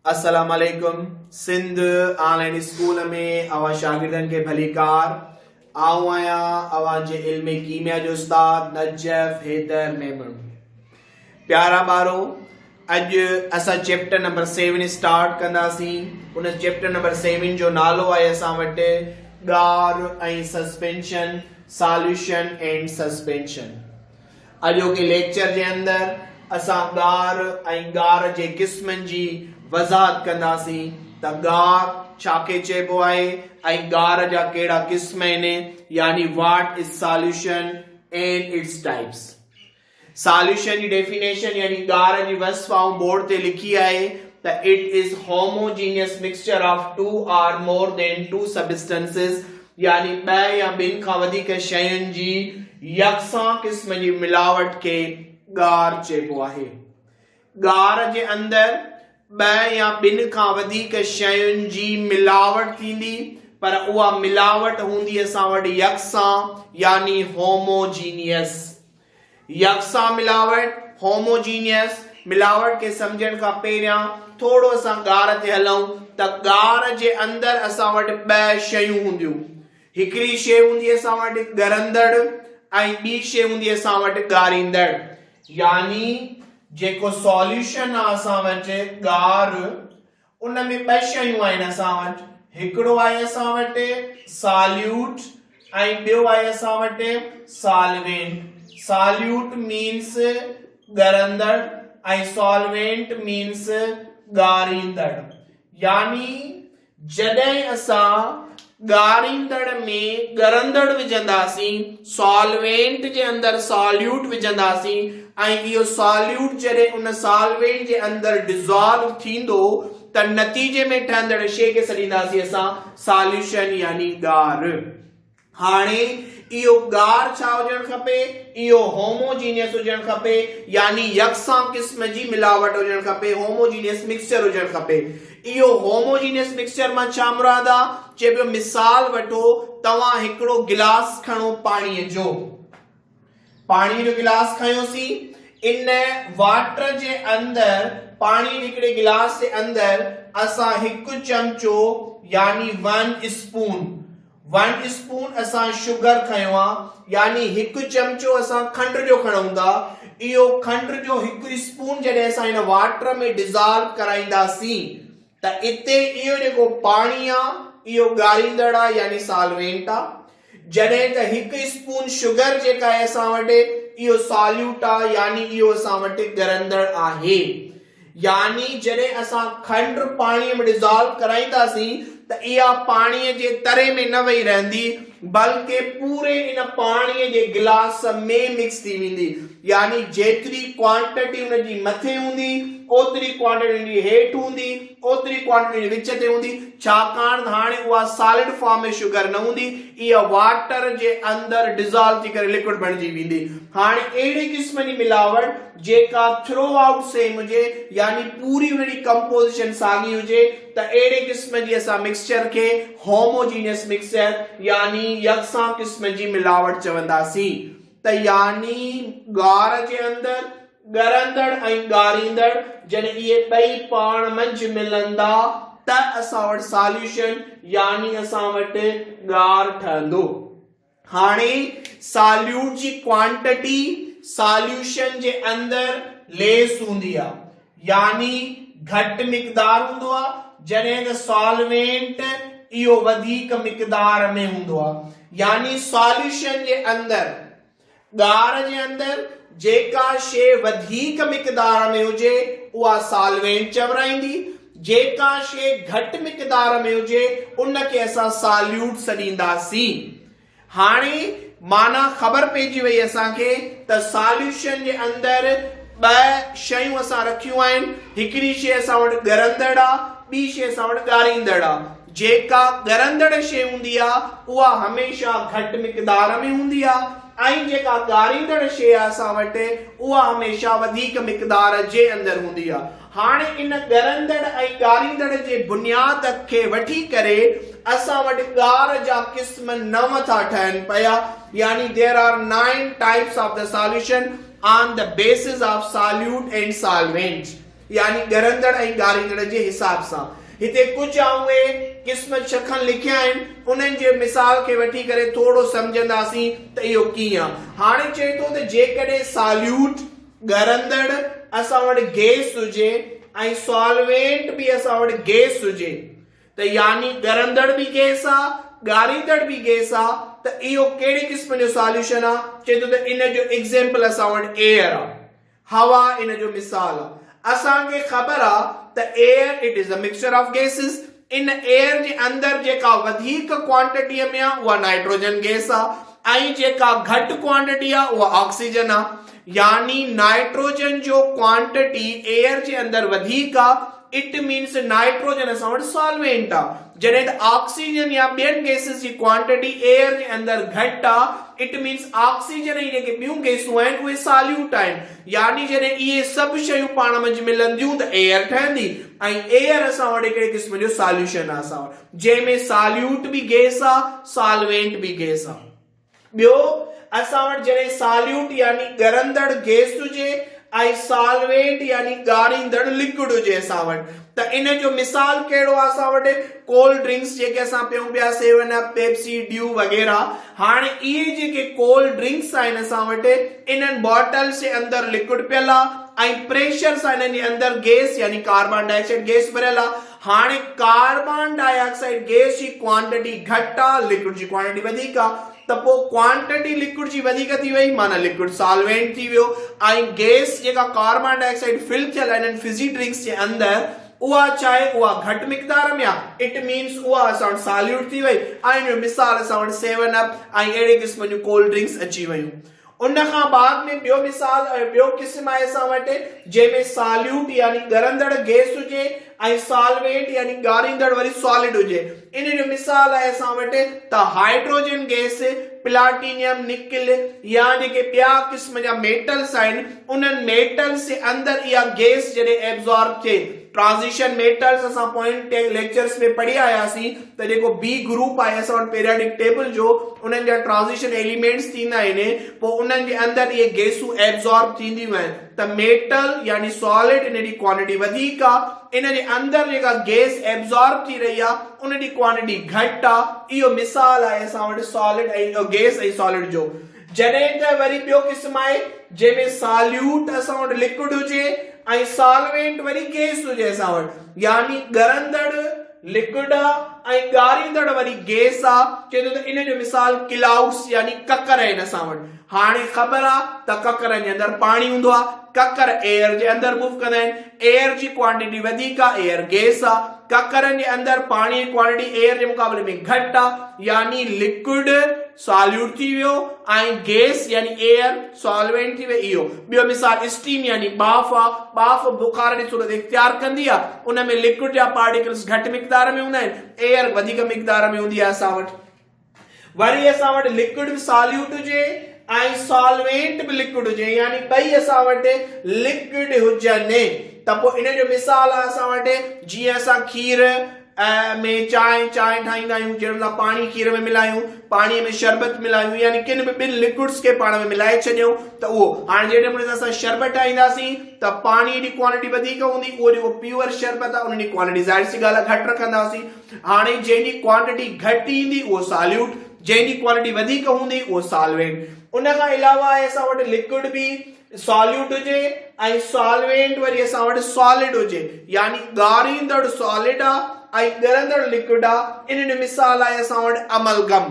अस्सलाम वालेकुम। Sindh online school में अवा शागिर्दन के भलीकार आऊं आया अवांजे इल्म कीमिया जो उस्ताद नजफ हैदर मेमन। प्यारा बारो अज असा चैप्टर नंबर 7 स्टार्ट कंदासी। उन चैप्टर नंबर 7 जो नालो आहे असां वटि गार ऐं सस्पेंशन, सॉल्यूशन एंड सस्पेंशन। अॼोके लेक्चर जे अंदर असां गार ऐं गार जे क़िस्मनि जी वज़ाहत कंदासी त गार छाके चइबो आहे ऐं गार जा कहिड़ा क़िस्म आहिनि, यानी what is solution and its types. Solution जी डेफिनेशन यानी गार जी वस्फ आऊं बोर्ड ते लिखी आहे त it is homogeneous mixture of two or more than two substances, यानी ॿ या ॿिनि खां वधीक शयुनि जी यकसां क़िस्म जी मिलावट खे गार चइबो आहे। गार जे अंदर ॿ या ॿिनि खां वधीक शयुनि जी मिलावट थींदी, पर उहा मिलावट हूंदी असां वटि यकसां यानी होमोजीनियस। यकसां मिलावट, होमोजीनियस मिलावट के समझण खां पहिरियां थोरो असां गार ते हलूं त गार जे अंदर असां वटि ॿ शयूं हूंदियूं। हिकिड़ी शइ हूंदी असां वटि ॻरंदड़ ऐं ॿी शइ हूंदी असां वटि ॻारींदड़। यानी जेको सॉल्यूशन आहे असां वटि गार, उन में ॿ शयूं आहिनि असां वटि। हिकिड़ो आहे असां वटि सॉल्यूट ऐं ॿियो आहे असां वटि सॉल्वेंट। सॉल्यूट मीन्स ॻरंदड़ ऐं सॉल्वेंट मीन्स ॻारींदड़। यानी जॾहिं असां ॻारींदड़ में ॻरंदड़ विझंदासीं, सॉल्वेंट जे अंदर सॉल्यूट विझंदासीं ऐं इहो सॉल्यूट जॾहिं उन सॉल्वेंट जे अंदर डिसॉल्व थींदो त नतीजे में ठहंदड़ शइ खे सॾींदासीं असां सॉल्यूशन यानी गार। हाणे इहो गार छा हुजणु खपे, इहो होमोजीनियस हुजणु खपे, यानी यकसां क़िस्म जी मिलावट हुजणु खपे, होमोजीनियस मिक्सचर हुजणु खपे। इहो होमोजीनियस मिक्सचर मां छा मुराद आहे, चइबो मिसाल वठो, तव्हां हिकिड़ो गिलास खणो पाणीअ जो, पाणीअ जो गिलास खयोसीं, इन वाटर जे अंदर पाणी हिकिड़े गिलास जे अंदर असां हिकु चमचो यानी 1 स्पून असां शुगर खयो आहे, यानी हिकु चमचो असां खंड जो खणूं था। इहो खंड जो हिकु स्पून जॾहिं असां हिन वाटर में डिसॉल्व कराईंदासीं त इते इहो जेको पाणी आहे इहो ॻारींदड़ आहे यानी सॉल्वेंट आहे। जॾहिं त हिकु स्पून शुगर जेका आहे असां वटि इहो सॉल्यूट आहे, यानी इहो असां वटि ॻरंदड़ आहे। यानी जॾहिं असां खंड पाणीअ में डिसॉल्व कराईंदासीं त इहा पाणीअ जे तरे में न वेही रहंदी, बल्कि पूरे इन पाणीअ जे गिलास में मिक्स थी वेंदी। यानी जेतिरी क्वांटिटी उन जी मथे हूंदी ओतिरी क्वांटिटी उन जी हेठि हूंदी, ओतिरी क्वांटिटी विच ते हूंदी, छाकाणि हाणे उहा सॉलिड फॉर्म में शुगर न हूंदी, इहा वाटर जे अंदर डिसॉल्व थी करे लिक्विड बणिजी वेंदी। हाणे अहिड़े क़िस्म जी मिलावट जेका थ्रो आउट सेम हुजे, यानी पूरी उन जी कंपोजिशन साॻी हुजे, त अहिड़े क़िस्म जी असां मिक्सचर खे होमोजीनियस मिक्सचर यानी यकसां क़िस्म जी मिलावट चवंदासीं। त यानी गार जे अंदर ॻरंदड़ ऐं ॻारींदड़ जॾहिं इहे ॿई पाण मंझि मिलंदा त असां वटि सॉल्यूशन यानी असां वटि गार ठहंदो। हाणे सॉल्यूट जी क्वांटिटी सॉल्यूशन जे अंदर लेस हूंदी आहे, यानी घटि मिक़दार हूंदो आहे, जॾहिं त सॉल्वेंट इहो वधीक मिक़दार में हूंदो आहे। यानी सॉल्यूशन जे अंदर, गार जे अंदर जेका शइ वधीक मिक़दार में हुजे उहा सॉल्वेंट चवराईंदी, जेका शइ घटि मिक़दार में हुजे उनखे असां सॉल्यूट सॾींदासीं। हाणे माना ख़बर पइजी वई असांखे त सॉल्यूशन जे अंदर ॿ शयूं असां रखियूं आहिनि, हिकिड़ी शइ असां वटि ॻरंदड़ आहे, ॿी शइ असां वटि ॻारींदड़ आहे। जेका ॻरंदड़ शइ हूंदी आहे उहा हमेशह घटि मिक़दार में हूंदी आहे ऐं जेका ॻारींदड़ शइ आहे असां वटि उहा हमेशह वधीक मिक़दार जे अंदर हूंदी आहे। हाणे इन ॻरंदड़ ऐं ॻारींदड़ जे बुनियाद खे वठी करे असां वटि गार जा क़िस्म 9 था ठहनि पिया, यानी there are 9 types of the solution on the basis of solute and solvent. यानी ॻरंदड़ ऐं ॻारींदड़ जे हिसाब सां। हिते कुछ आउं क़िस्म छखन लिखिया आहिनि, उन्हनि जे मिसाल खे वठी करे थोरो सम्झंदासीं त इहो कीअं। हाणे चए थो त जेकॾहिं सॉल्यूट ॻरंदड़ असां वटि गैस हुजे ऐं सॉल्वेंट बि असां वटि गैस हुजे, त यानी ॻरंदड़ बि गैस आ, ॻारींदड़ बि गैस आ, त इहो कहिड़े क़िस्म जो सॉल्यूशन आ? चए थो त इन जो एग्जांपल असां वटि एयर आ, हवा इन जो मिसाल आ। असांखे ख़बर आ त air it is a mixture of gases. इन एयर जे अंदर जेका वधीक क्वांटिटीअ में आ उहा नाइट्रोजन गैस आ ऐं जेका घटि क्वांटिटी आ उहा ऑक्सीजन आ। यानी नाइट्रोजन जो क्वांटिटी एयर जे अंदर वधीक आ, इट मीन्स नाइट्रोजन असां वटि सॉल्वेंट आ। जॾहिं त ऑक्सीजन या ॿियनि गैसेस जी क्वांटिटी एयर जे अंदर घटि आ, इट मीन्स ऑक्सीजन ऐं जेके ॿियूं गैसूं आहिनि उहे सॉल्यूट आहिनि। यानी जॾहिं इहे सभु शयूं पाण में मिलंदियूं त एयर ठहंदी ऐं एयर असां वटि हिकिड़े क़िस्म जो सॉल्यूशन आहे असां वटि, जंहिंमें सॉल्यूट बि गैस आ, सॉल्वेंट बि गैस आ। ॿियो असां वटि जॾहिं सॉल्यूट यानी ॻरंदड़ गैस हुजे ऐं सॉल्वेंट यानी ॻारींदड़ लिक्विड हुजे असां वटि, त इन जो मिसाल कहिड़ो आहे? असां वटि कोल्ड ड्रिंक्स जेके असां पियूं पिया, 7 अप, पेप्सी, ड्यू वग़ैरह। हाणे इहे जेके कोल्ड ड्रिंक्स आहिनि असां वटि, इन्हनि बॉटल्स जे अंदर लिक्विड पियल आहे ऐं प्रेशर सां इन्हनि जे अंदर गैस यानी कार्बन डाइऑक्साइड गैस भरियल आहे। हाणे कार्बन डाइऑक्साइड गैस जी क्वांटिटी घटि आहे, लिक्विड जी क्वांटिटी वधीक आहे, त पोइ क्वांटिटी लिक्विड जी वधीक थी वई, माना लिक्विड सॉल्वेंट थी वियो ऐं गैस जेका कार्बन डाइऑक्साइड फिल थियल आहे इन्हनि फिजी ड्रिंक्स जे अंदर, उहा चाहे उहा घटि मिक़दार में आहे, इट मीन्स उहा असां वटि सॉल्यूट थी वई ऐं मिसाल असां वटि 7 अप ऐं अहिड़े क़िस्म जूं कोल्ड ड्रिंक्स अची वयूं। उन खां बाद में ॿियो मिसाल ॿियो क़िस्म आहे असां वटि जंहिंमें सॉल्यूट यानी ॻरंदड़ गैस हुजे ऐं सॉल्वेंट यानी ॻारींदड़ वरी सॉलिड हुजे। इन जो मिसाल आहे असां वटि त हाइड्रोजन गैस, प्लाटिनियम, निकिल या जेके ॿिया क़िस्म जा मेटल्स आहिनि, उन्हनि मेटल्स जे अंदर इहा गैस जॾहिं एब्जॉर्ब थिए, ट्रांजिशन मेटल्स असां पॉइंट लेक्चर्स में पढ़ी आयासीं त जेको बी ग्रुप आहे असां वटि पीरियोडिक टेबल जो, उन्हनि जा ट्रांजिशन एलिमेंट्स थींदा आहिनि, पोइ उन्हनि जे अंदर इहे गैसूं एब्जॉर्ब थींदियूं आहिनि, त मेटल यानी सॉलिड इन जी क्वांटिटी वधीक आहे, इन जे अंदर जेका गैस एब्जॉर्ब थी रही आहे उन जी क्वांटिटी घटि आहे। इहो मिसाल आहे असां वटि सॉलिड ऐं गैस ऐं सॉलिड जो। जॾहिं त वरी ॿियो क़िस्म आहे जंहिंमें सॉल्यूट असां वटि लिक्विड हुजे ऐं सॉल्वेंट वरी गैस हुजे असां वटि, यानी ॻरंदड़ लिक्विड आहे ऐं ॻारींदड़ वरी गैस आहे। चए थो त इन जो मिसाल क्लाउड्स यानी ककर आहिनि असां वटि। हाणे ख़बर आहे त ककरनि जे अंदर पाणी हूंदो आहे, ककर एयर जे अंदर मूव कंदा आहिनि, एयर जी क्वांटिटी वधीक आहे, एयर गैस आहे, ककरनि जे अंदर पाणी जी क्वांटिटी एयर जे मुक़ाबले में घटि आहे, यानी लिक्विड सॉल्यूट थी वियो ऐं गैस यानी एयर सॉल्वेंट थी वियो। इहो ॿियो मिसाल स्टीम यानी बाफ़ आहे, बाफ़ बुखार जी सूरत इख्तियार कंदी आहे, उन में लिक्विड जा पार्टिकल्स घटि मिक़दार में हूंदा आहिनि, एयर वधीक मिक़दार में हूंदी आहे असां वटि। वरी असां वटि लिक्विड बि सॉल्यूट हुजे ऐं सॉल्वेंट बि लिक्विड हुजे, यानी ॿई असां वटि लिक्विड हुजनि, त पोइ इन जो मिसाल आहे असां वटि जीअं असां खीर में चांहि ठाहींदा आहियूं, जंहिं पाणी खीर में मिलायूं, पाणीअ में शरबत मिलायूं, यानी किन बि ॿिनि लिक्विड्स खे पाण में मिलाए छॾियूं, त उहो हाणे जहिड़े नमूने असां शरबत ठाहींदासीं त पाणीअ जी क्वांटिटी वधीक हूंदी, उहो जेको प्योर शरबत आहे उन जी क्वांटिटी ज़ाहिर सी ॻाल्हि आहे घटि रखंदासीं। हाणे जंहिंजी क्वांटिटी घटि ईंदी उहो सॉल्यूट, जंहिंजी क्वांटिटी वधीक हूंदी उहो सॉल्वेंट। उन खां अलावा असां वटि लिक्विड बि सॉल्यूट हुजे ऐं सॉल्वेंट वरी असां वटि सॉलिड हुजे, यानी ॻारींदड़ सॉलिड आहे ऐं ॻरंदड़ लिक्विड आहे। इन जो मिसाल आहे असां वटि अमलगम।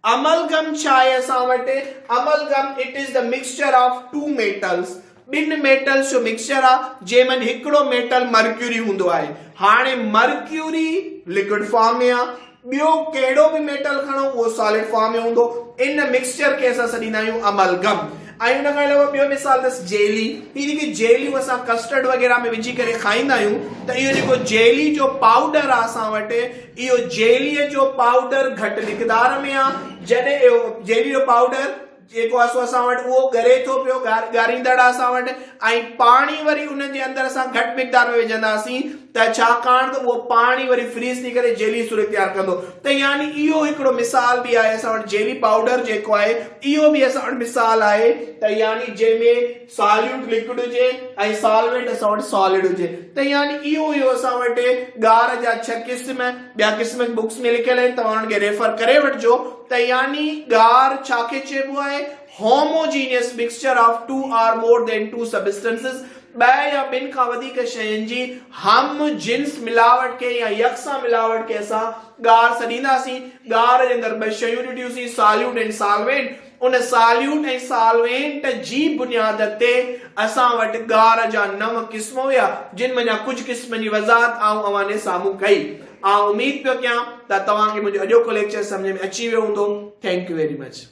अमलगम छा आहे असां वटि? Amalgam it is the mixture of two metals, ॿिनि मेटल्स जो मिक्सचर आहे जंहिंमें हिकिड़ो मेटल मर्क्यूरी हूंदो आहे। हाणे मर्क्यूरी लिक्विड फॉर्म में आहे, ॿियो कहिड़ो बि मेटल खणो उहो सॉलिड फॉर्म में हूंदो, इन मिक्सचर खे असां सॾींदा आहियूं अमलगम। ऐं उन खां अलावा ॿियो मिसाल अथसि जेली। हीअ जेकी जेलियूं असां कस्टर्ड वग़ैरह में विझी करे खाईंदा आहियूं, त इहो जेको जेली जो पाउडर आहे असां वटि, इहो जेलीअ जो पाउडर घटि मिक़दार में आहे। जॾहिं इहो जेली जो पाउडर जेको आहे असां वटि उहो ॻरे थो पियो, ॻारींदड़ आहे असां वटि, ऐं पाणी वरी उन जे अंदरि असां घटि मिक़दार में विझंदासीं त छाकाणि त उहो पाणी वरी फ्रीज़ थी करे जेली सूरत तयार कंदो। त यानी इहो हिकिड़ो मिसाल बि आहे असां वटि जेली पाउडर जेको आहे इहो बि असां वटि मिसाल आहे त यानी जंहिंमें सॉल्यूट लिक्विड हुजे ऐं सॉल्वेंट असां वटि सॉलिड हुजे। त यानी इहो असां वटि गार जा 6 क़िस्म ॿिया क़िस्म बुक्स में लिखियल आहिनि, तव्हां उन्हनि खे रेफर करे वठिजो। त यानी गार छाखे चइबो आहे? Homogeneous mixture of 2 or more than 2 substances, ॿ या ॿिनि खां वधीक शयुनि जी हम जिन्स मिलावट खे या यकसा मिलावट खे असां गार सॾींदासीं। गार जे अंदरि 2 शयूं ॾिठियूंसीं, सॉल्यूट ऐं सॉल्वेंट। उन सॉल्यूट ऐं सॉल्वेंट जी बुनियाद ते असां वटि गार जा 9 क़िस्म हुया, जिन में कुझु क़िस्म जी वज़ाहत अवां ने साम्हूं कई। उम्मीद पियो कयां त तव्हांखे मुंहिंजो अॼोको लेक्चर सम्झ में अची वियो हूंदो। Thank U very much.